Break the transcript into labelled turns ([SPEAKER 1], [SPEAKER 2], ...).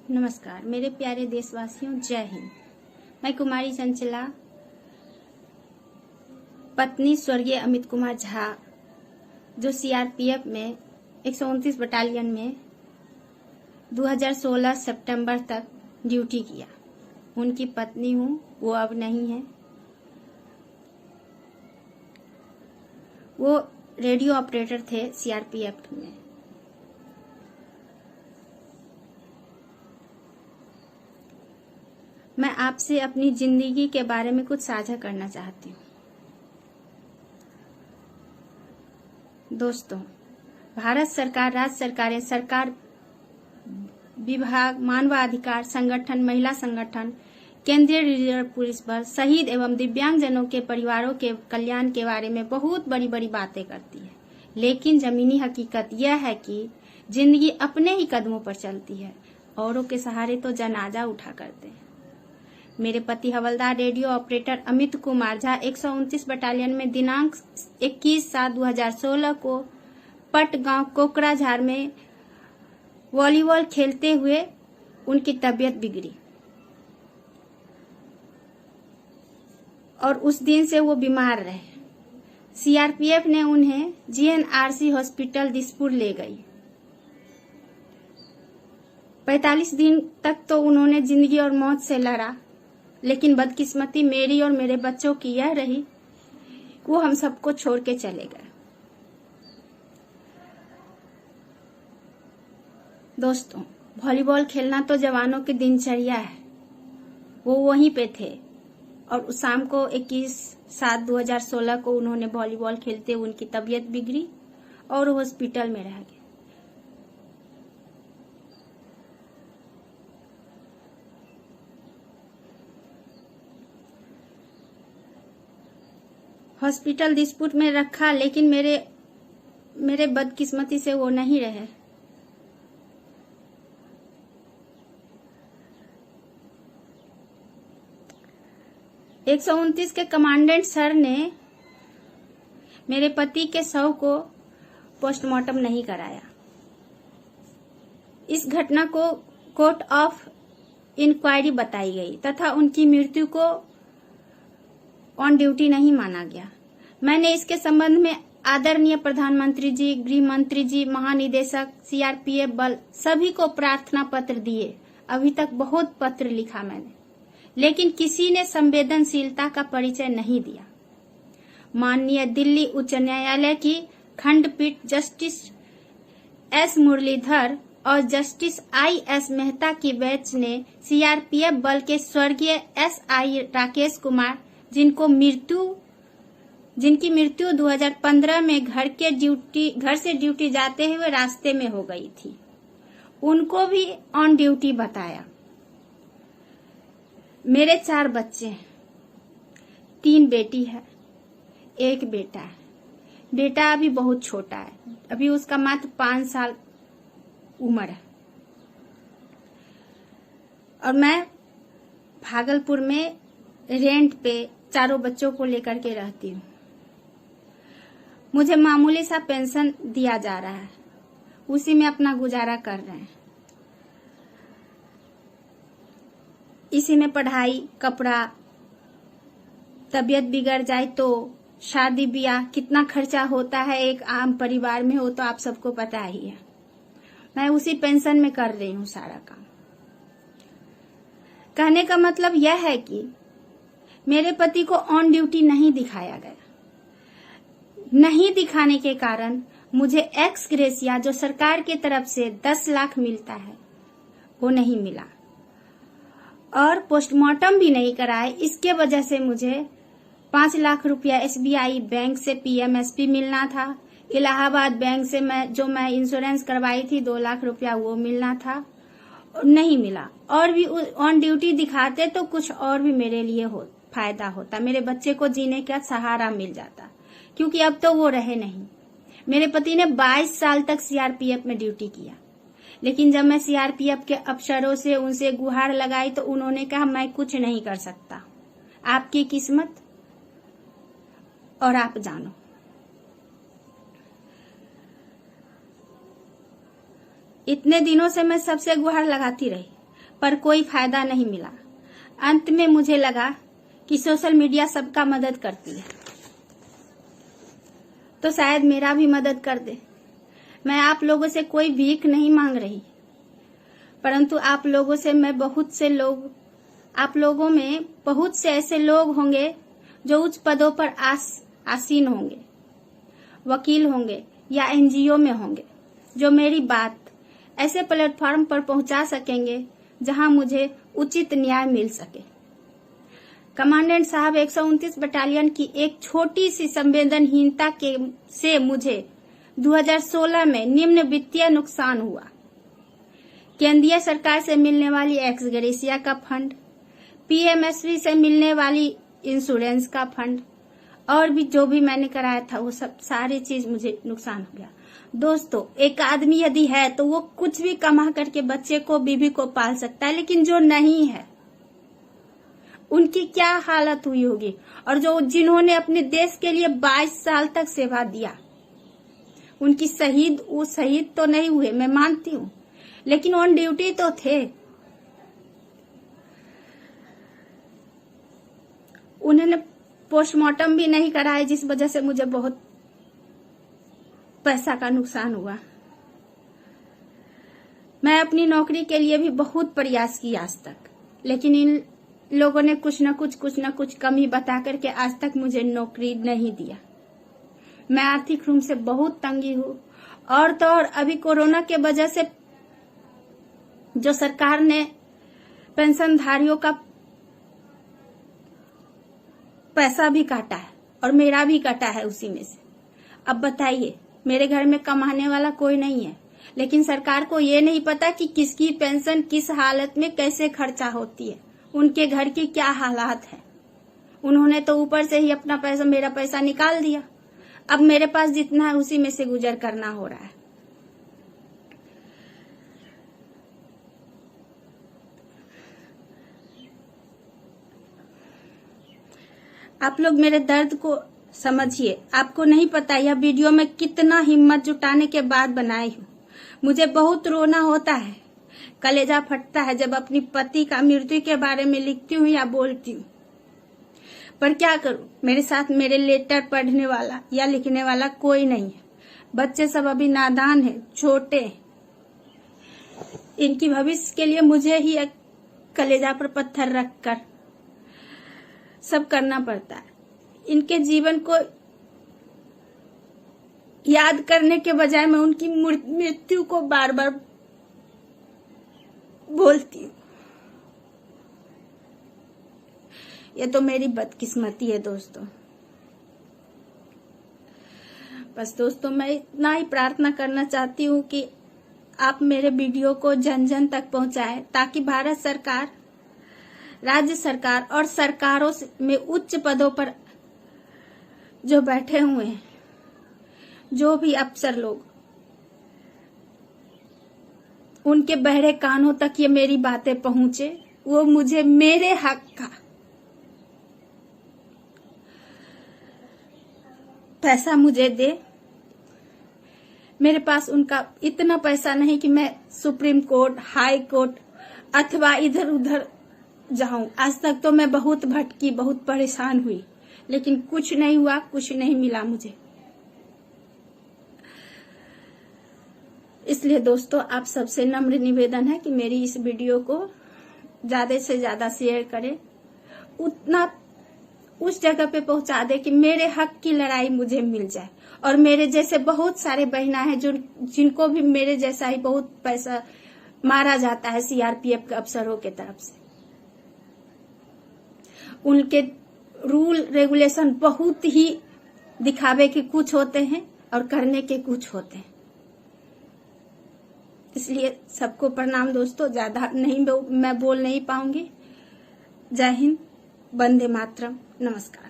[SPEAKER 1] नमस्कार मेरे प्यारे देशवासियों, जय हिंद। मैं कुमारी चंचला, पत्नी स्वर्गीय अमित कुमार झा, जो सीआरपीएफ में 129 बटालियन में 2016 सितंबर तक ड्यूटी किया, उनकी पत्नी हूँ। वो अब नहीं है। वो रेडियो ऑपरेटर थे सीआरपीएफ में। मैं आपसे अपनी जिंदगी के बारे में कुछ साझा करना चाहती हूँ। दोस्तों, भारत सरकार, राज्य सरकारें, सरकार विभाग, मानवाधिकार संगठन, महिला संगठन, केंद्रीय रिजर्व पुलिस बल, शहीद एवं दिव्यांगजनों के परिवारों के कल्याण के बारे में बहुत बड़ी बड़ी बातें करती है, लेकिन जमीनी हकीकत यह है कि जिंदगी अपने ही कदमों पर चलती है। औरों के सहारे तो जनाजा उठा करते हैं। मेरे पति हवलदार radio operator Amit Kumar Jha 129 battalion में दिनांक 21/7/2016 को पट गांव कोकराझार में वॉलीबॉल खेलते हुए उनकी तबीयत बिगड़ी और उस दिन से वो बीमार रहे। सीआरपीएफ ने उन्हें जीएनआरसी हॉस्पिटल दिसपुर ले गई। 45 दिन तक तो उन्होंने जिंदगी और मौत से लड़ा, लेकिन बदकिस्मती मेरी और मेरे बच्चों की यह रही, वो हम सबको छोड़ के चले गए। दोस्तों, वॉलीबॉल खेलना तो जवानों की दिनचर्या है। वो वहीं पे थे और शाम को 21/7/2016 को उन्होंने वॉलीबॉल खेलते हुए उनकी तबीयत बिगड़ी और हॉस्पिटल में रह गए। हॉस्पिटल दिसपुर में रखा, लेकिन मेरे बदकिस्मती से वो नहीं रहे। एक 129 के कमांडेंट सर ने मेरे पति के शव को पोस्टमार्टम नहीं कराया। इस घटना को कोर्ट ऑफ इंक्वायरी बताई गई तथा उनकी मृत्यु को ऑन ड्यूटी नहीं माना गया। मैंने इसके संबंध में आदरणीय प्रधानमंत्री जी, गृह मंत्री जी, महानिदेशक सीआरपीएफ बल सभी को प्रार्थना पत्र दिए। अभी तक बहुत पत्र लिखा मैंने, लेकिन किसी ने संवेदनशीलता का परिचय नहीं दिया। माननीय दिल्ली उच्च न्यायालय की खंडपीठ जस्टिस एस मुरलीधर और जस्टिस आई.एस. मेहता की बेंच ने सीआरपीएफ बल के स्वर्गीय एसआई राकेश कुमार, जिनकी मृत्यु 2015 में घर से ड्यूटी जाते हुए रास्ते में हो गई थी, उनको भी ऑन ड्यूटी बताया। मेरे 4 बच्चे हैं, 3 बेटी है, 1 बेटा है। बेटा अभी बहुत छोटा है, अभी उसका मात्र 5 साल उम्र है और मैं भागलपुर में रेंट पे 4 बच्चों को लेकर के रहती हूँ। मुझे मामूली सा पेंशन दिया जा रहा है, उसी में अपना गुजारा कर रहे हैं। इसी में पढ़ाई, कपड़ा, तबीयत बिगड़ जाए तो शादी ब्याह, कितना खर्चा होता है एक आम परिवार में, हो तो आप सबको पता ही है। मैं उसी पेंशन में कर रही हूँ सारा काम। कहने का मतलब यह है कि मेरे पति को ऑन ड्यूटी नहीं दिखाया गया। नहीं दिखाने के कारण मुझे एक्स ग्रेसिया, जो सरकार की तरफ से 10 लाख मिलता है, वो नहीं मिला और पोस्टमार्टम भी नहीं कराए। इसके वजह से मुझे 5 लाख रुपया एसबीआई बैंक से पीएमएसपी मिलना था। इलाहाबाद बैंक से मैं इंश्योरेंस करवाई थी 2 लाख रुपया, वो मिलना था, नहीं मिला। और भी ऑन ड्यूटी दिखाते तो कुछ और भी मेरे लिए फायदा होता, मेरे बच्चे को जीने का सहारा मिल जाता, क्योंकि अब तो वो रहे नहीं। मेरे पति ने 22 साल तक सीआरपीएफ में ड्यूटी किया, लेकिन जब मैं सीआरपीएफ के अफसरों से उनसे गुहार लगाई तो उन्होंने कहा मैं कुछ नहीं कर सकता, आपकी किस्मत और आप जानो। इतने दिनों से मैं सबसे गुहार लगाती रही, पर कोई फायदा नहीं मिला। अंत में मुझे लगा कि सोशल मीडिया सबका मदद करती है, तो शायद मेरा भी मदद कर दे। मैं आप लोगों से कोई भीख नहीं मांग रही, परंतु आप लोगों में बहुत से ऐसे लोग होंगे जो उच्च पदों पर आसीन होंगे, वकील होंगे या एनजीओ में होंगे, जो मेरी बात ऐसे प्लेटफॉर्म पर पहुंचा सकेंगे जहां मुझे उचित न्याय मिल सके। कमांडेंट साहब, 129 बटालियन की एक छोटी सी संवेदनहीनता से मुझे 2016 में निम्न वित्तीय नुकसान हुआ। केंद्रीय सरकार से मिलने वाली एक्स ग्रेशिया का फंड, पीएमएसवी से मिलने वाली इंश्योरेंस का फंड और भी जो भी मैंने कराया था वो सब सारी चीज मुझे नुकसान हो गया। दोस्तों, एक आदमी यदि है तो वो कुछ भी कमा करके बच्चे को, बीवी को पाल सकता है, लेकिन जो नहीं है उनकी क्या हालत हुई होगी। और जिन्होंने अपने देश के लिए 22 साल तक सेवा दिया, उनकी वो शहीद तो नहीं हुए, मैं मानती हूँ, लेकिन ऑन ड्यूटी तो थे। उन्होंने पोस्टमार्टम भी नहीं कराया, जिस वजह से मुझे बहुत पैसा का नुकसान हुआ। मैं अपनी नौकरी के लिए भी बहुत प्रयास किया आज तक, लेकिन इन लोगों ने कुछ न कुछ कमी बता करके आज तक मुझे नौकरी नहीं दिया। मैं आर्थिक रूप से बहुत तंगी हूँ। और तो और अभी कोरोना के वजह से जो सरकार ने पेंशनधारियों का पैसा भी काटा है और मेरा भी कटा है उसी में से। अब बताइए, मेरे घर में कमाने वाला कोई नहीं है, लेकिन सरकार को ये नहीं पता कि किसकी पेंशन किस हालत में कैसे खर्चा होती है, उनके घर की क्या हालात है। उन्होंने तो ऊपर से ही अपना पैसा, मेरा पैसा निकाल दिया। अब मेरे पास जितना है उसी में से गुजर करना हो रहा है। आप लोग मेरे दर्द को समझिए। आपको नहीं पता यह वीडियो मैं कितना हिम्मत जुटाने के बाद बनाई हूँ। मुझे बहुत रोना होता है, कलेजा फटता है जब अपनी पति का मृत्यु के बारे में लिखती हूँ या बोलती हूँ, पर क्या करूँ, मेरे साथ मेरे लेटर पढ़ने वाला या लिखने वाला कोई नहीं है। बच्चे सब अभी नादान हैं, छोटे हैं। इनकी भविष्य के लिए मुझे ही एक कलेजा पर पत्थर रखकर सब करना पड़ता है। इनके जीवन को याद करने के बजाय मैं उनकी मृत्यु को बार बार बोलती हूँ। ये तो मेरी बदकिस्मती है दोस्तों। बस दोस्तों, मैं इतना ही प्रार्थना करना चाहती हूँ कि आप मेरे वीडियो को जन जन तक पहुंचाएं, ताकि भारत सरकार, राज्य सरकार और सरकारों में उच्च पदों पर जो बैठे हुए हैं, जो भी अफसर लोग, उनके बहरे कानों तक ये मेरी बातें पहुंचे, वो मुझे मेरे हक का पैसा मुझे दे। मेरे पास उनका इतना पैसा नहीं कि मैं सुप्रीम कोर्ट, हाई कोर्ट अथवा इधर उधर जाऊं। आज तक तो मैं बहुत भटकी, बहुत परेशान हुई, लेकिन कुछ नहीं हुआ, कुछ नहीं मिला मुझे। इसलिए दोस्तों, आप सबसे नम्र निवेदन है कि मेरी इस वीडियो को ज्यादा से ज्यादा शेयर करें, उतना उस जगह पे पहुंचा दे कि मेरे हक की लड़ाई मुझे मिल जाए। और मेरे जैसे बहुत सारे बहना है जिनको भी मेरे जैसा ही बहुत पैसा मारा जाता है सीआरपीएफ के अफसरों के तरफ से। उनके रूल रेगुलेशन बहुत ही दिखावे के कुछ होते हैं और करने के कुछ होते हैं। इसलिए सबको प्रणाम दोस्तों, ज्यादा नहीं मैं बोल नहीं पाऊंगी। जय हिंद, वंदे मातरम, नमस्कार।